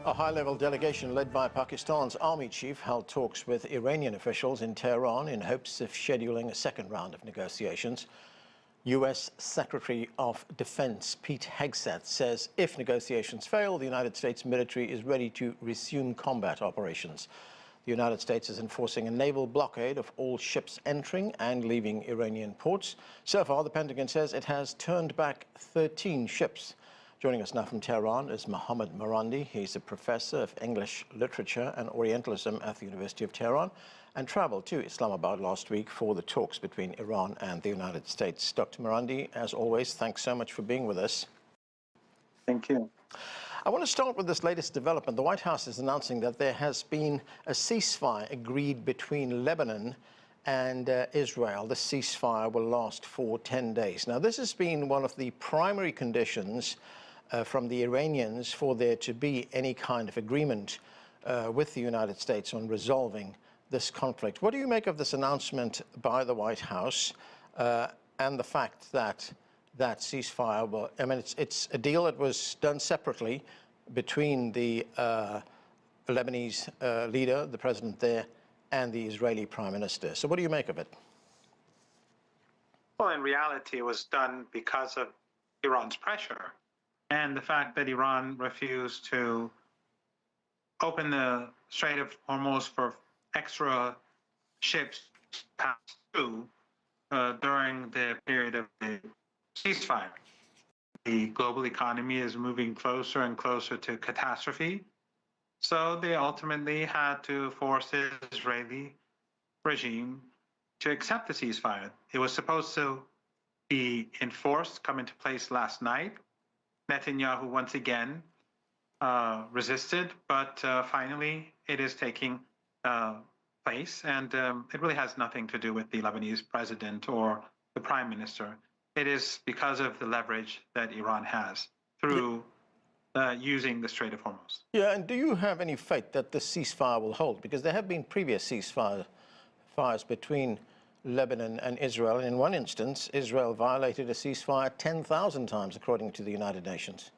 A high-level delegation led by Pakistan's army chief held talks with Iranian officials in Tehran in hopes of scheduling a second round of negotiations. U.S. Secretary of Defense Pete Hegseth says if negotiations fail, the United States military is ready to resume combat operations. The United States is enforcing a naval blockade of all ships entering and leaving Iranian ports. So far, the Pentagon says it has turned back 13 ships. Joining us now from Tehran is Mohammad Marandi. He's a professor of English literature and Orientalism at the University of Tehran and traveled to Islamabad last week for the talks between Iran and the United States. Dr. Marandi, as always, thanks so much for being with us. Thank you. I want to start with this latest development. The White House is announcing that there has been a ceasefire agreed between Lebanon and Israel. The ceasefire will last for 10 days. Now, this has been one of the primary conditions from the Iranians for there to be any kind of agreement with the United States on resolving this conflict. What do you make of this announcement by the White House and the fact that that ceasefire will, I mean, it's a deal that was done separately between the Lebanese leader, the president there, and the Israeli prime minister. So what do you make of it? Well, in reality, it was done because of Iran's pressure and the fact that Iran refused to open the Strait of Hormuz for extra ships to pass through during the period of the ceasefire. The global economy is moving closer and closer to catastrophe. So they ultimately had to force the Israeli regime to accept the ceasefire. It was supposed to be enforced, come into place last night. Netanyahu once again resisted, but finally it is taking place, and it really has nothing to do with the Lebanese president or the prime minister. It is because of the leverage that Iran has through using the Strait of Hormuz. Yeah, and do you have any faith that the ceasefire will hold? Because there have been previous ceasefires between Lebanon and Israel. And in one instance, Israel violated a ceasefire 10,000 times, according to the United Nations.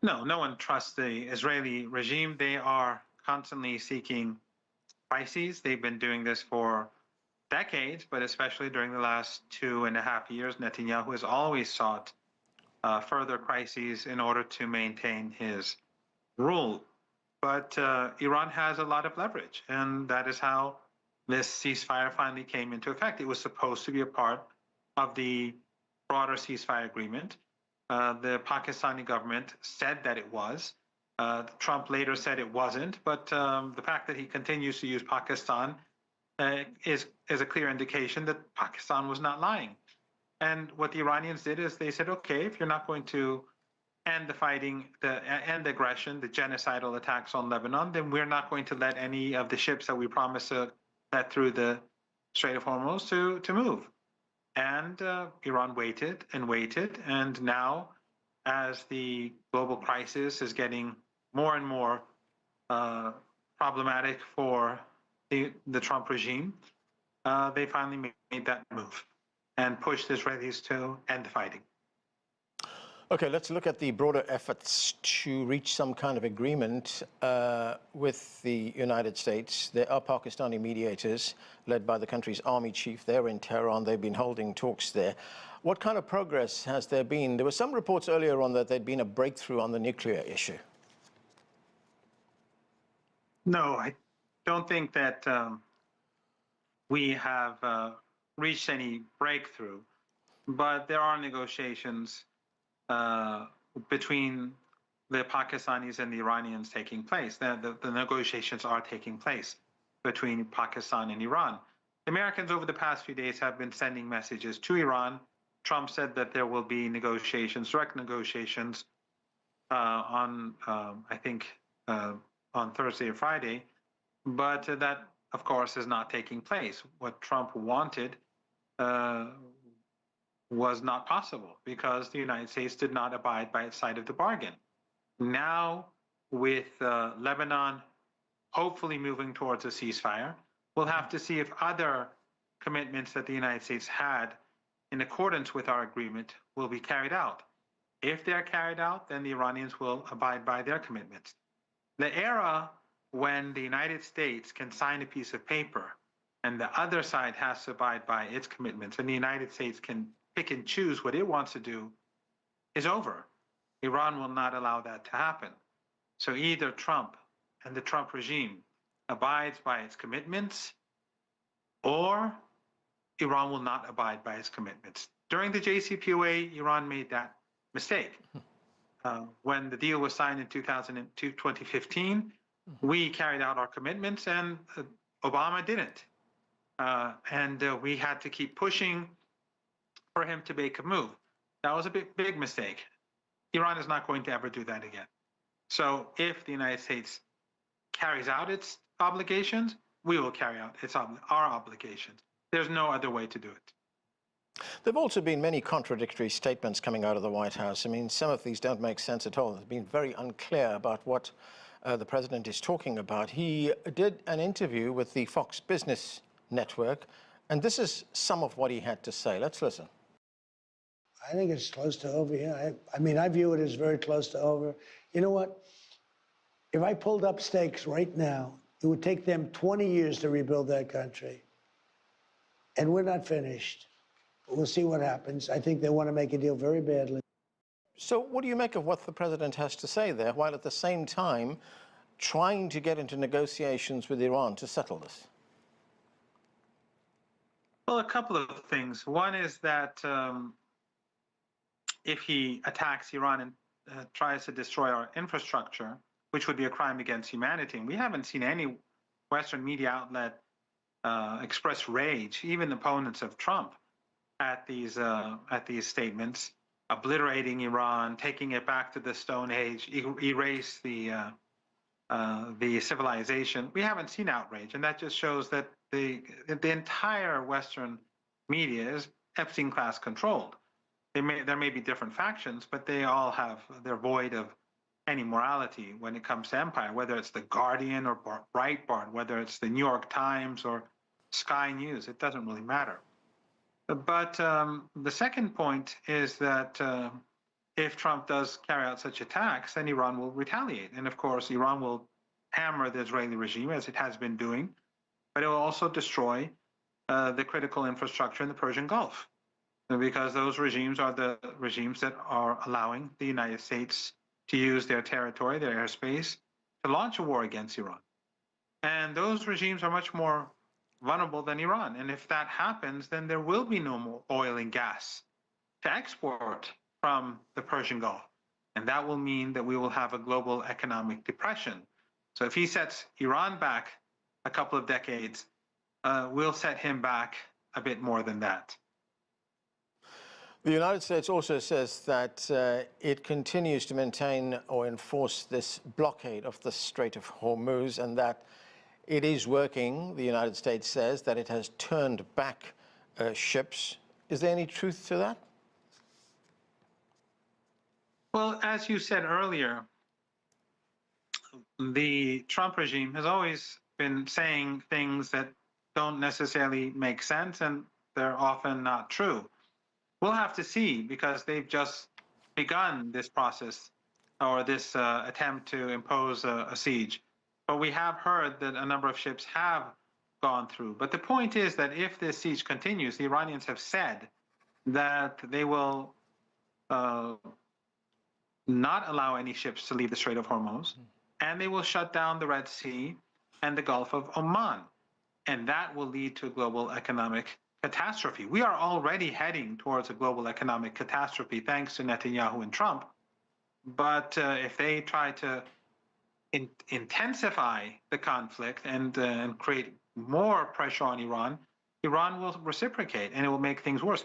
No, no one trusts the Israeli regime. They are constantly seeking crises. They've been doing this for decades, but especially during the last 2.5 years, Netanyahu has always sought further crises in order to maintain his rule. But Iran has a lot of leverage, and that is how this ceasefire finally came into effect. It was supposed to be a part of the broader ceasefire agreement. The Pakistani government said that it was. Trump later said it wasn't, but the fact that he continues to use Pakistan is a clear indication that Pakistan was not lying. And what the Iranians did is they said, okay, if you're not going to end the fighting, end the aggression, the genocidal attacks on Lebanon, then we're not going to let any of the ships that we promised to let through the Strait of Hormuz to move. And Iran waited and waited, and now as the global crisis is getting more and more problematic for the Trump regime, they finally made that move and pushed the Israelis to end the fighting. Okay, let's look at the broader efforts to reach some kind of agreement with the United States. There are Pakistani mediators led by the country's army chief. They're in Tehran. They've been holding talks there. What kind of progress has there been? There were some reports earlier on that there'd been a breakthrough on the nuclear issue. No, I don't think that we have reached any breakthrough, but there are negotiations between the Pakistanis and the Iranians taking place. The negotiations are taking place between Pakistan and Iran. The Americans over the past few days have been sending messages to Iran. Trump said that there will be negotiations, direct negotiations on, I think, on Thursday or Friday, but that, of course, is not taking place. What Trump wanted was not possible because the United States did not abide by its side of the bargain. Now, with Lebanon hopefully moving towards a ceasefire, we'll have to see if other commitments that the United States had in accordance with our agreement will be carried out. If they're carried out, then the Iranians will abide by their commitments. The era when the United States can sign a piece of paper and the other side has to abide by its commitments, and the United States can pick and choose what it wants to do, is over. Iran will not allow that to happen. So either Trump and the Trump regime abides by its commitments, or Iran will not abide by its commitments. During the JCPOA, Iran made that mistake. When the deal was signed in 2015, we carried out our commitments, and Obama didn't. We had to keep pushing for him to make a move. That was a big mistake. Iran is not going to ever do that again. So if the United States carries out its obligations, we will carry out our obligations. There's no other way to do it. There have also been many contradictory statements coming out of the White House. I mean, some of these don't make sense at all. It's been very unclear about what the president is talking about. He did an interview with the Fox Business Network, and this is some of what he had to say. Let's listen. I think it's close to over, yeah. I mean, I view it as very close to over. You know what? If I pulled up stakes right now, it would take them 20 years to rebuild that country. And we're not finished. We'll see what happens. I think they want to make a deal very badly. So what do you make of what the president has to say there, while at the same time trying to get into negotiations with Iran to settle this? Well, a couple of things. One is that if he attacks Iran and tries to destroy our infrastructure, which would be a crime against humanity, and we haven't seen any Western media outlet express rage, even opponents of Trump, at these statements, obliterating Iran, taking it back to the Stone Age, erase the civilization. We haven't seen outrage, and that just shows that the entire Western media is Epstein class controlled. There may be different factions, but they're void of any morality when it comes to empire, whether it's the Guardian or Breitbart, whether it's the New York Times or Sky News. It doesn't really matter. But the second point is that if Trump does carry out such attacks, then Iran will retaliate. And of course, Iran will hammer the Israeli regime, as it has been doing, but it will also destroy the critical infrastructure in the Persian Gulf, because those regimes are the regimes that are allowing the United States to use their territory, their airspace, to launch a war against Iran. And those regimes are much more vulnerable than Iran. And if that happens, then there will be no more oil and gas to export from the Persian Gulf. And that will mean that we will have a global economic depression. So if he sets Iran back a couple of decades, we'll set him back a bit more than that. The United States also says that it continues to maintain or enforce this blockade of the Strait of Hormuz, and that it is working. The United States says that it has turned back ships. Is there any truth to that? Well, as you said earlier, the Trump regime has always been saying things that don't necessarily make sense, and they're often not true. We'll have to see, because they've just begun this process, or this attempt to impose a siege. But we have heard that a number of ships have gone through. But the point is that if this siege continues, the Iranians have said that they will not allow any ships to leave the Strait of Hormuz, and they will shut down the Red Sea and the Gulf of Oman. And that will lead to a global economic catastrophe. We are already heading towards a global economic catastrophe thanks to Netanyahu and Trump. But if they try to intensify the conflict and create more pressure on Iran, Iran will reciprocate, and it will make things worse.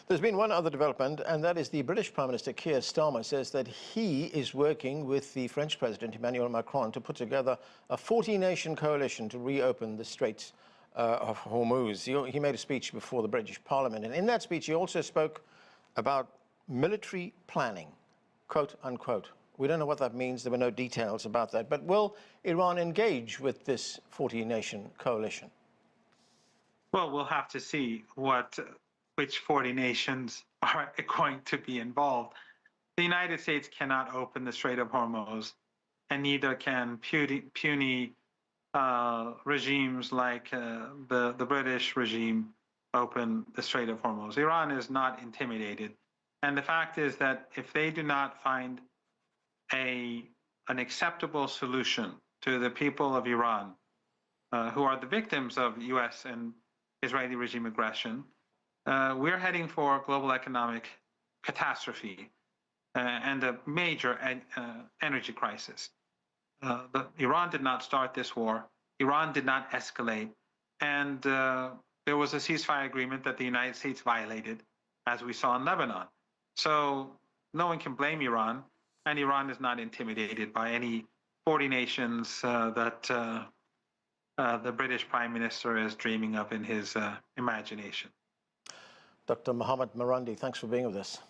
There's been one other development, and that is the British Prime Minister Keir Starmer says that he is working with the French President Emmanuel Macron to put together a 40-nation coalition to reopen the Straits of Hormuz. He made a speech before the British Parliament, and in that speech he also spoke about military planning, quote unquote. We don't know what that means. There were no details about that. But will Iran engage with this 40-nation coalition? Well, we'll have to see which 40 nations are going to be involved. the United States cannot open the Strait of Hormuz, and neither can puny regimes like the British regime open the Strait of Hormuz. Iran is not intimidated. And the fact is that if they do not find an acceptable solution to the people of Iran, who are the victims of U.S. and Israeli regime aggression, we're heading for global economic catastrophe and a major energy crisis. Iran did not start this war. Iran did not escalate. And there was a ceasefire agreement that the United States violated, as we saw in Lebanon. So no one can blame Iran, and Iran is not intimidated by any 40 nations that the British Prime Minister is dreaming of in his imagination. Dr. Mohammad Marandi, thanks for being with us.